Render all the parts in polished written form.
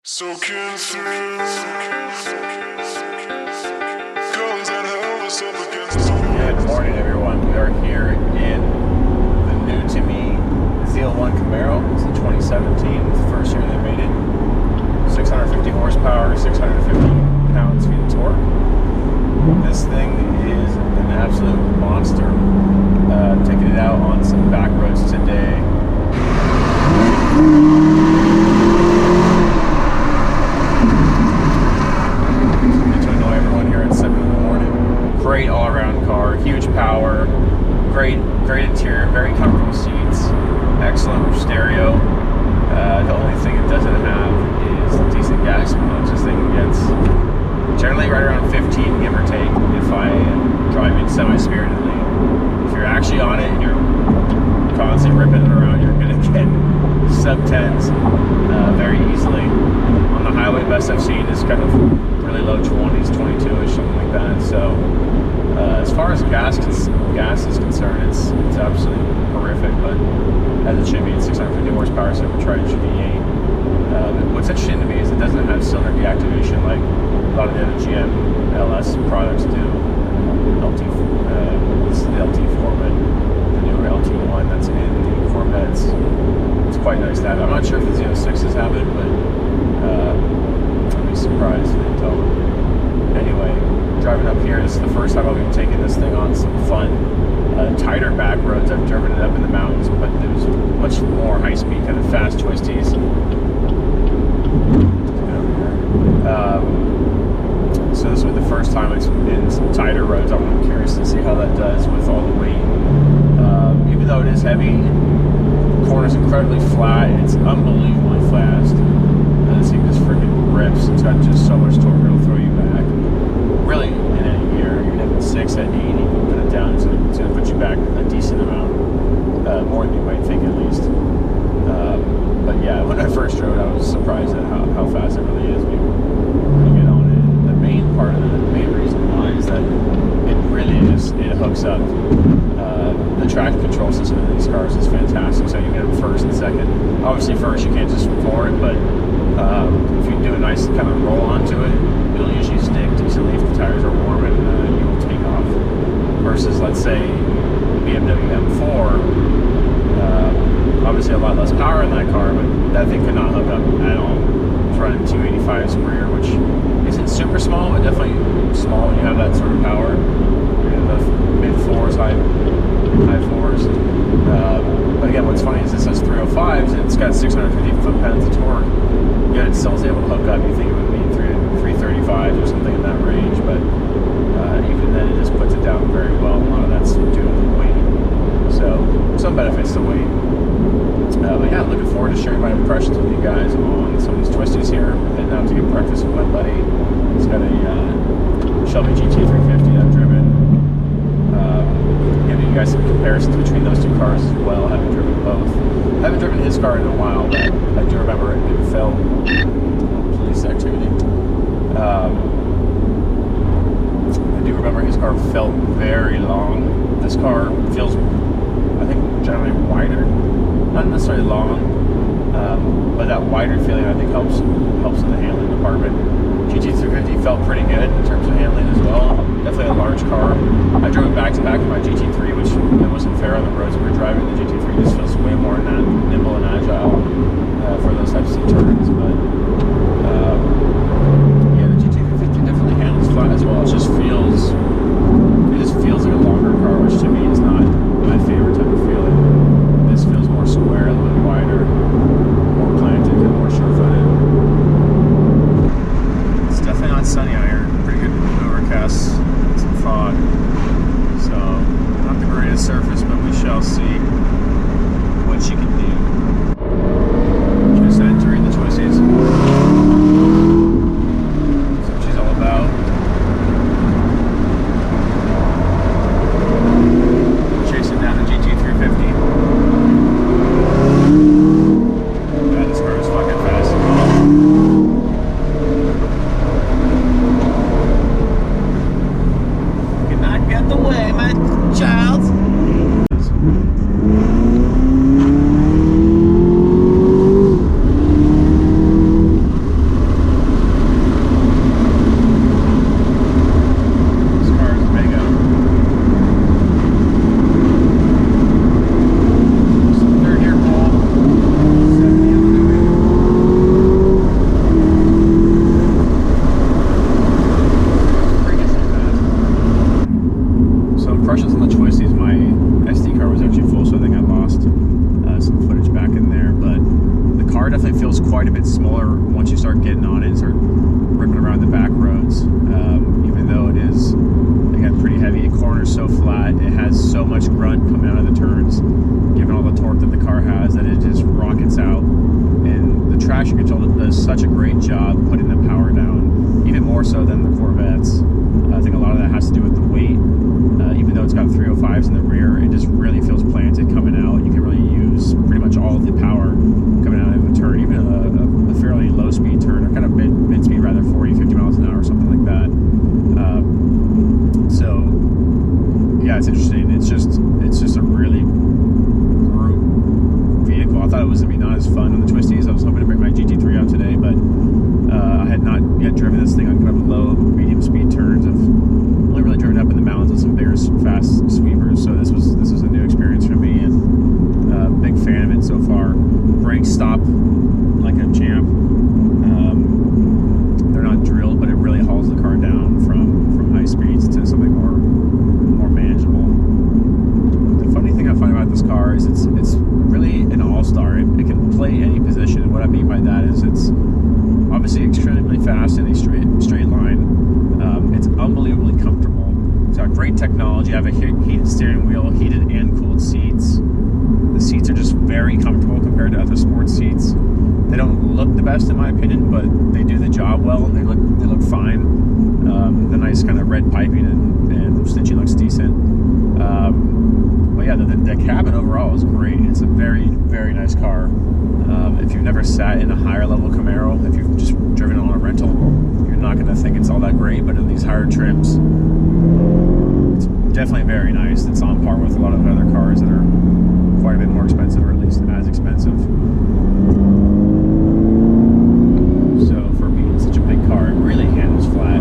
Soaking through guns that held us up against the wall. Good morning, everyone. We are here in the new to me ZL1 Camaro. It's a 2017. It's the first year they made it. 650 horsepower, 650 pounds-feet of torque. This thing is an absolute monster. Taking it out on some back roads today. Great all-around car, huge power, great interior, very comfortable seats, excellent stereo. The only thing it doesn't have is decent gas mileage. This thing gets generally right around 15, give or take, if I am driving semi-spiritedly. If you're actually on it and you're constantly ripping it around, you're going to get sub-10s very easily. On the highway, best I've seen is kind of really low 20s, 22ish, something like that. So as far as gas is concerned, it's absolutely horrific. But as a Chevy, it's 650 horsepower, supercharged V8. What's interesting to me is it doesn't have cylinder deactivation like a lot of the other GM LS products do. This is the LT4, but the newer LT1 that's in the Corvettes. It's quite nice to have. I'm not sure if the Z06s have it, but I'd be surprised if they don't. Anyway, driving up here, this is the first time I've been taking this thing on some fun, tighter back roads. I've driven it up in the mountains, but there's much more high-speed, kind of fast twisties. So this will be the first time it's in some tighter roads. I'm curious to see how that does with all the weight. Even though it is heavy, the corner's incredibly flat. It's unbelievably fast. This thing just freaking rips. It's got just so much torque, it'll throw you back. Really, in any gear, you're at 6 at 80, you put it down, it's going to put you back a decent amount, more than you might think at least. But yeah, when I first drove it, I was surprised at how fast it really is when you get on it. The main reason why is that it hooks up. The traction control system in these cars is fantastic, so you get them first and second. Obviously first you can't just forward, but if you do a nice kind of roll onto it, it'll usually stick decently if the tires are warm, and you will take off. Versus, let's say, BMW M4, obviously a lot less power in that car, but that thing could not hook up at all. It's running 285s per rear, which isn't super small, but definitely small when you have that sort of power. You're in the mid-4s, high 4s. But again, what's funny is this has 305s, and it's got 650 foot-pounds of torque. Yet it still is able to hook up. You think it would be 335s or something in that range, but even then it just puts it down very well. A lot of that's due to the weight. So some benefits to weight. But yeah, looking forward to sharing my impressions with you guys on some of these twisties here. Heading out to get breakfast with my buddy. He's got a Chevy GT350 that I've driven. Giving you guys some comparisons between those two cars as well. I haven't driven both. I haven't driven his car in a while, but I do remember it felt police activity. I do remember his car felt very long. This car feels, I think, generally wider. Not necessarily long, but that wider feeling I think helps in the handling department. GT350 felt pretty good in terms of handling as well. Definitely a large car. I drove it back to back with my GT3, which it wasn't fair on the roads we were driving. The GT3 just feels way more nimble and agile for those types of turns. But yeah, the GT350 definitely handles flat as well. It just feels like a longer car, which to me is not my favorite type of feeling. This feels more square, a little bit wider, more planted, and more sure-footed. It's definitely not sunny out here. Pretty good overcast, some fog. So, not the greatest surface, but we shall see what she can do. Just entering the twisties. once you start getting on it and start ripping around the back roads. Even though it is, again, pretty heavy, the corner's so flat, it has so much grunt coming out of the turns, given all the torque that the car has, that it just rockets out. And the traction control does such a great job putting the power down, even more so than the Corvettes. I think a lot of that has to do with the weight. Even though it's got 305s in the rear, it just really feels planted coming out. You can really use pretty much all of the power coming out of a turn, even a fairly low speed turn, or kind of mid speed rather, 40, 50 miles an hour, something like that. So yeah, it's interesting. It's just a really brute vehicle. I thought it was gonna be not as fun on the twisties. I was hoping to bring my GT3 out today, but I had not yet driven this thing on kind of low, medium speed turns. I've only really driven up in the mountains with some bigger, fast sweepers. So this was a new experience for me, and big fan of it so far. Brakes stop like a champ. They're not drilled, but it really hauls the car down from high speeds to something more manageable. The funny thing I find about this car is it's really an all-star. It can play any position, and what I mean by that is it's obviously extremely fast in a straight line. It's unbelievably comfortable. It's got great technology. I have a heated steering wheel, heated and cooled seats. The seats are just very comfortable compared to other sports seats. They don't look the best in my opinion, but they do the job well, and they look fine. The nice kind of red piping and stitching looks decent. But yeah, the cabin overall is great. It's a very, very nice car. If you've never sat in a higher level Camaro, if you've just driven it on a rental, you're not going to think it's all that great, but in these higher trims, it's definitely very nice. It's on par with a lot of other cars that are quite a bit more expensive, or at least as expensive. So for being such a big car, it really handles flat.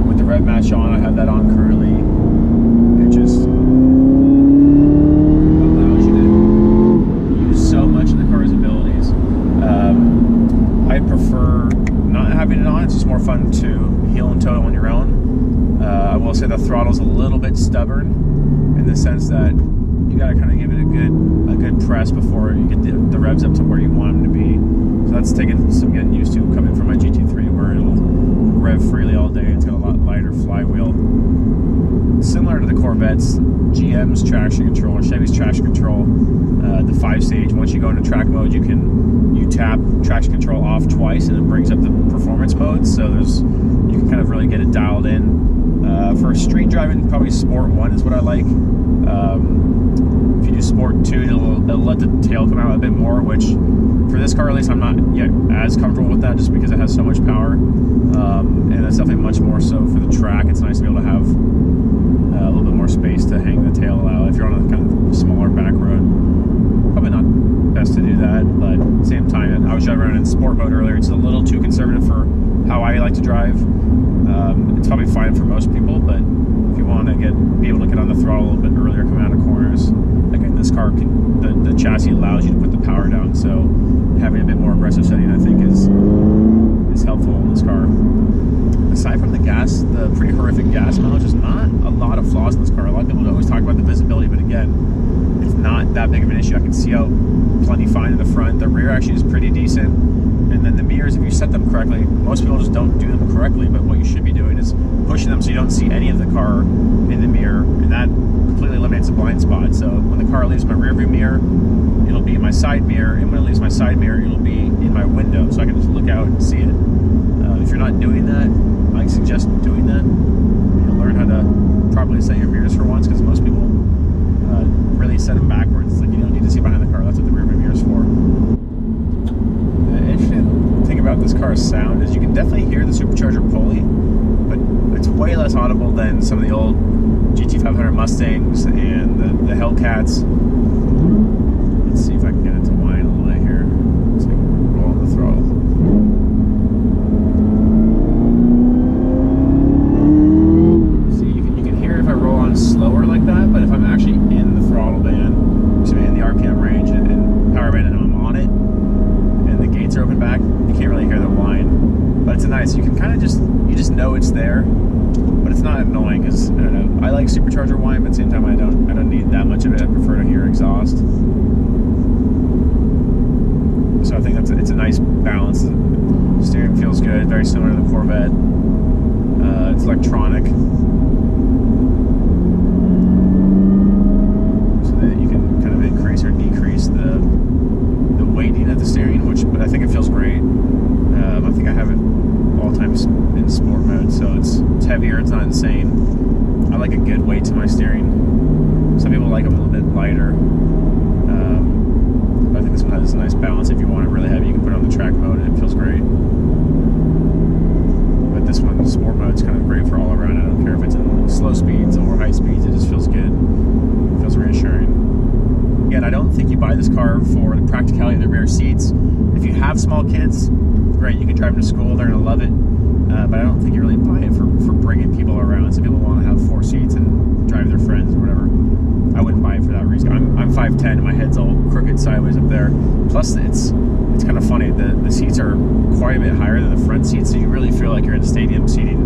With the rev match on, I have that on currently. It just allows you to use so much of the car's abilities. I prefer not having it on. It's just more fun to heel and toe on your own. I will say the throttle's a little bit stubborn, in the sense that you got to kind of give it a good press before you get the revs up to where you want them to be. So that's taking some getting used to coming from my GT3, where it'll rev freely all day. It's got a lot lighter flywheel. Similar to the Corvettes, GM's traction control or Chevy's traction control, the 5-stage. Once you go into track mode, you tap traction control off twice, and it brings up the performance mode. So you can kind of really get it dialed in. For street driving, probably Sport 1 is what I like. If you do Sport 2, it'll let the tail come out a bit more, which for this car at least I'm not yet as comfortable with that, just because it has so much power. And that's definitely much more so for the track. It's nice to be able to have a little bit more space to hang the tail out if you're on a kind of smaller back road. Probably not best to do that, but at the same time, I was driving around in sport mode earlier. It's a little too conservative for how I like to drive. It's probably fine for most people, but if you want to be able to get on the throttle a little bit earlier coming out of corners, again, this car the chassis allows you to put the power down, so having a bit more aggressive setting, I think, is helpful in this car. Aside from the pretty horrific gas mileage, there's not a lot of flaws in this car. A lot of people always talk about the visibility, but again, it's not that big of an issue. I can see out plenty fine in the front. The rear actually is pretty decent. And then the mirrors, if you set them correctly, most people just don't do them correctly, but what you should be doing is pushing them so you don't see any of the car in the mirror, and that completely eliminates the blind spot. So when the car leaves my rear view mirror, it'll be in my side mirror, and when it leaves my side mirror, it'll be in my window, so I can just look out and see it. If you're not doing that, I suggest doing that. You'll learn how to properly set your mirrors for once, because most people really set them backwards. It's like you don't need to see behind the car. That's what the rear view mirror is for. The interesting thing about this car's sound is you can definitely hear the supercharger pulley, but it's way less audible than some of the old GT500 Mustangs and the Hellcats. Let's see if I can get it to whine a little bit here. Let's see, roll on the throttle. See, you can hear if I roll on slower like that, but if I'm actually in the throttle band, excuse me, in the RPM range and power band, and I'm on it, and the gates are open back, you can't really hear the whine. But it's nice. You can kind of just know it's there, but it's not annoying, because I don't know. I like supercharger whine, but at the same time I don't need that much of it. I prefer to hear exhaust. So I think it's a nice balance. The steering feels good, very similar to the Corvette. It's electronic, so that you can kind of increase or decrease the weighting of the steering, which I think it feels great. I think I have it all times in sport mode, so it's heavier, it's not insane. I like a good weight to my steering. Some people like them a little bit lighter. But I think this one has a nice balance. If you want it really heavy, you can put it on the track mode and it feels great. But this one, the sport mode, is kind of great for all around. I don't care if it's in slow speeds or high speeds, it just feels good. It feels reassuring. Again, I don't think you buy this car for the practicality of the rear seats. If you have small kids, great, you can drive them to school, they're going to love it. But I don't think you really buy it for bringing people around. Some people want to have 4 seats and drive their friends or whatever. I wouldn't buy it for that reason. I'm 5'10", and my head's all crooked sideways up there. Plus, it's kind of funny. The seats are quite a bit higher than the front seats, so you really feel like you're in stadium seating.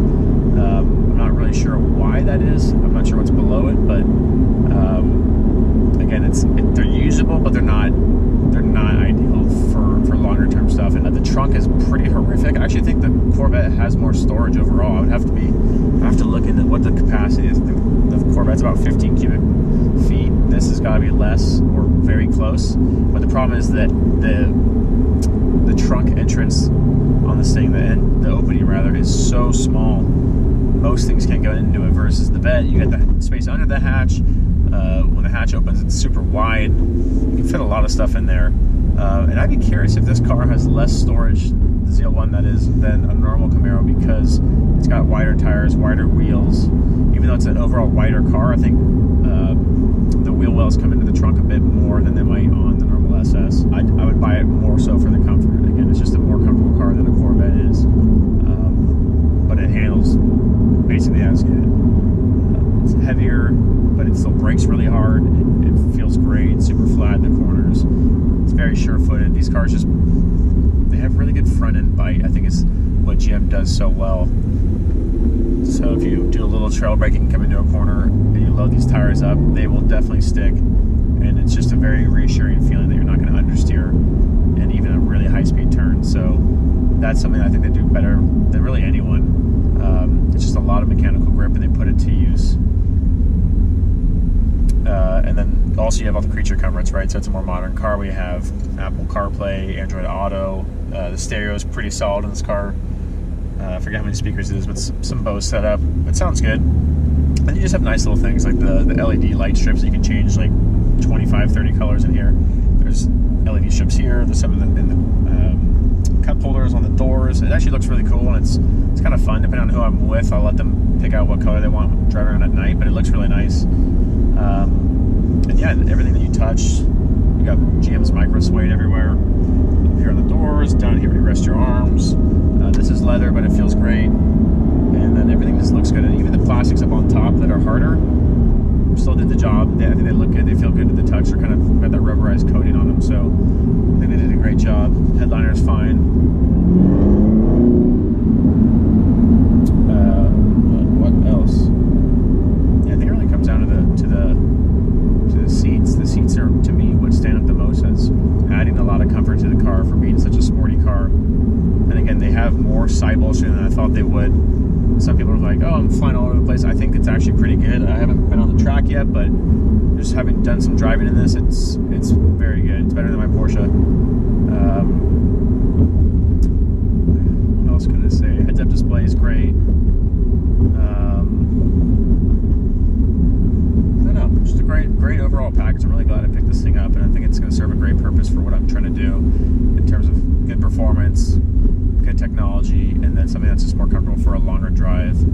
I'm not really sure why that is. I'm not sure what's below it, but again, they're usable, but they're not ideal for longer term stuff. And the trunk is pretty horrific. I actually think the Corvette has more storage overall. I have to look into what the capacity is. The Corvette's about 15 cubic feet. This has got to be less or very close. But the problem is that the trunk entrance on this thing, the opening rather, is so small. Most things can't go into it versus the Vette. You got the space under the hatch. When the hatch opens, it's super wide. You can fit a lot of stuff in there. And I'd be curious if this car has less storage, the ZL1 that is, than a normal Camaro, because it's got wider tires, wider wheels. Even though it's an overall wider car, I think the wheel wells come into the trunk a bit more than they might on the normal SS. I would buy it more so for the comfort. Again, it's just a more comfortable car than a Corvette is. But it handles basically as good. It's heavier, but it still brakes really hard. It feels great. It's super flat in the corners. It's very sure-footed. These cars they have really good front-end bite. I think it's what GM does so well. So if you do a little trail braking, come into a corner, and you load these tires up, they will definitely stick. And it's just a very reassuring feeling that you're not going to understeer in even a really high-speed turn. So that's something I think they do better than really anyone. It's just a lot of mechanical grip, and they put it to use. And then also you have all the creature comforts, right? So it's a more modern car. We have Apple CarPlay, Android Auto. The stereo is pretty solid in this car. I forget how many speakers it is, but some Bose setup. It sounds good. And you just have nice little things like the LED light strips. You can change like 25, 30 colors in here. There's LED strips here. There's some in the cup holders on the doors. It actually looks really cool, and it's kind of fun. Depending on who I'm with, I'll let them pick out what color they want driving around at night, but it looks really nice. And yeah, everything that you touch, you got GM's micro suede everywhere. Up here on the doors, down here where you rest your arms. This is leather, but it feels great. And then everything just looks good. And even the plastics up on top that are harder still did the job. I think they look good. They feel good to the touch. They're kind of got that rubberized coating on them. So I think they did a great job. Headliner is fine. What else? Yeah, I think it really comes down to the seats. The seats are, to me, what stand up the most as adding a lot of comfort to the car for being such a sporty car. And again, they have more side bolstering than I thought they would. Some people are like, oh, I'm flying all over the place. I think it's actually pretty good. I haven't been on the track yet, but just having done some driving in this, it's very good. It's better than my Porsche. What else can I say? Heads-up display is great. I don't know, just a great overall package. I'm really glad I picked this thing up, and I think it's going to serve a great purpose for what I'm trying to do in terms of good performance, good technology, and then something that's just more comfortable for a longer drive.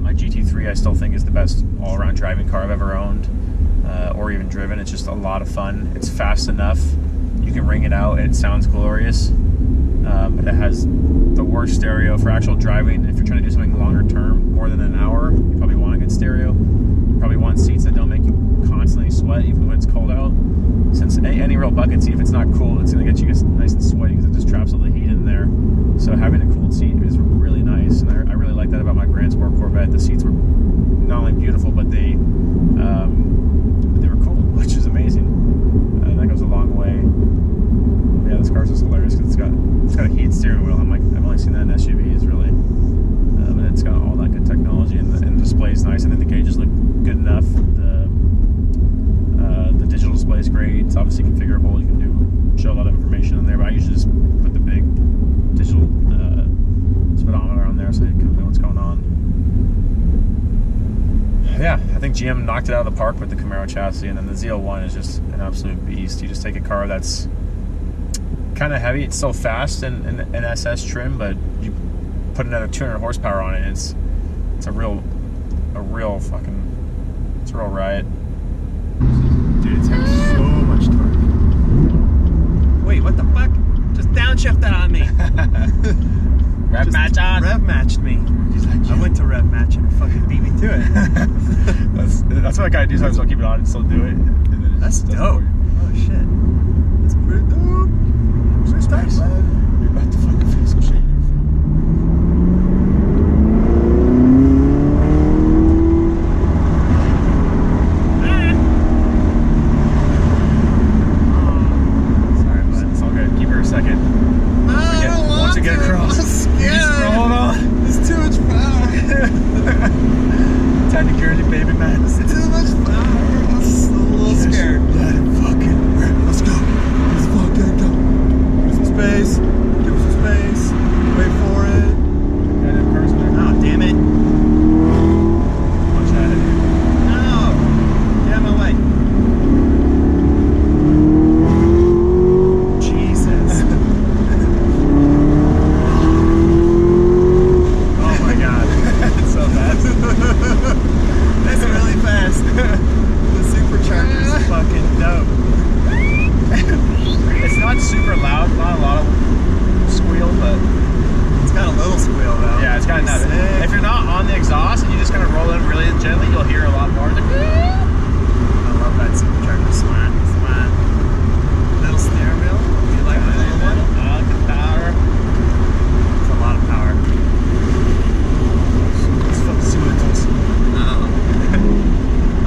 My GT3 I still think is the best all-around driving car I've ever owned, or even driven. It's just a lot of fun. It's fast enough. You can ring it out and it sounds glorious. But it has the worst stereo for actual driving. If you're trying to do something longer term, more than an hour, you probably want a good stereo. You probably want seats that don't make you constantly sweat even when it's cold out. Since any real bucket seat, if it's not cool, it's going to get you nice and sweaty because it just traps all the heat in there. So having a cooled seat is really nice, and I really like that about my Grand Sport Corvette. The seats were not only beautiful, but they were cool, which is amazing. That goes a long way. Yeah, this cars is hilarious because it's got a heated steering wheel. I'm like, I've only seen that in SUVs really, but it's got all that good technology, and the display's nice. I think the gauges look good enough. The digital display is great. It's obviously configurable. You can show a lot of information on there, but I usually just put the big digital speedometer on there so you can know what's going on. Yeah, I think GM knocked it out of the park with the Camaro chassis, and then the ZL1 is just an absolute beast. You just take a car that's kind of heavy. It's still fast and an SS trim, but you put another 200 horsepower on it, and it's a real fucking, it's a real riot. Dude, it's got so much torque. Wait, what the fuck? Just downshift that on me. Rev match on. Rev matched me. I went to rev match and it fucking beat me to it. that's what I gotta do. Sometimes I'll keep it on and still do it. And then That's dope. Oh shit. That's pretty dope. It's nice. You're about to fucking feel some shit in your phone. Sorry, bud. It's all good. Keep her a second. Once you get across, I'm scared. you just roll it on. There's too much power. Time to carry the baby, man. There's too much power. I'm just a little scared. Let it fucking rip. Let's go. Let's fucking go. Give us some space. Give us some space. Wait for it. And in person there. Oh, damn it. Watch that. No. Get out of my way. Jesus. Oh my god. It's so fast. That's really fast. The supercharger is fucking dope. It's not super loud, not a lot of squeal, but It's got a little squeal though. yeah, it's kind of nuts. Sick. If you're not on the exhaust and you just kind of roll in really gently, you'll hear a lot more. It's like, I love that supercharger. Smart. Smart. Little steering wheel. You like the little one? the power. It's a lot of power. Let's fucking see what it does.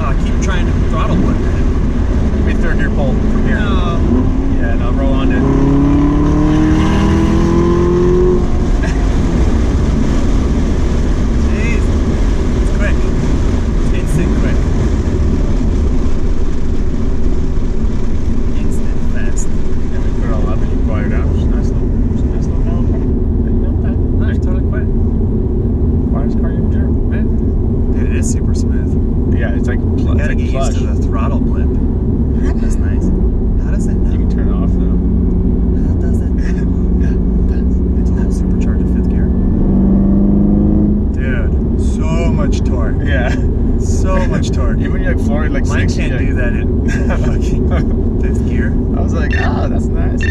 Oh, I keep trying to throttle whip it. Maybe third gear pull from here. No. Yeah, no, roll on it. Jeez. It's quick. It's instant quick. Instant fast. And we put it all up and you quiet it down. It's a nice little No, I totally quit. quietest car you ever driven, man. Dude, it is super smooth. Yeah, it's like You gotta get used to the throttle blip. That's nice. How does it know? You can turn it off though. How does it know? It's a little supercharged in 5th gear. Dude, so much torque. Yeah. So much torque. Even when you're like floored like Mine 60, can't like, do that in fucking 5th gear. I was like, oh, that's nice.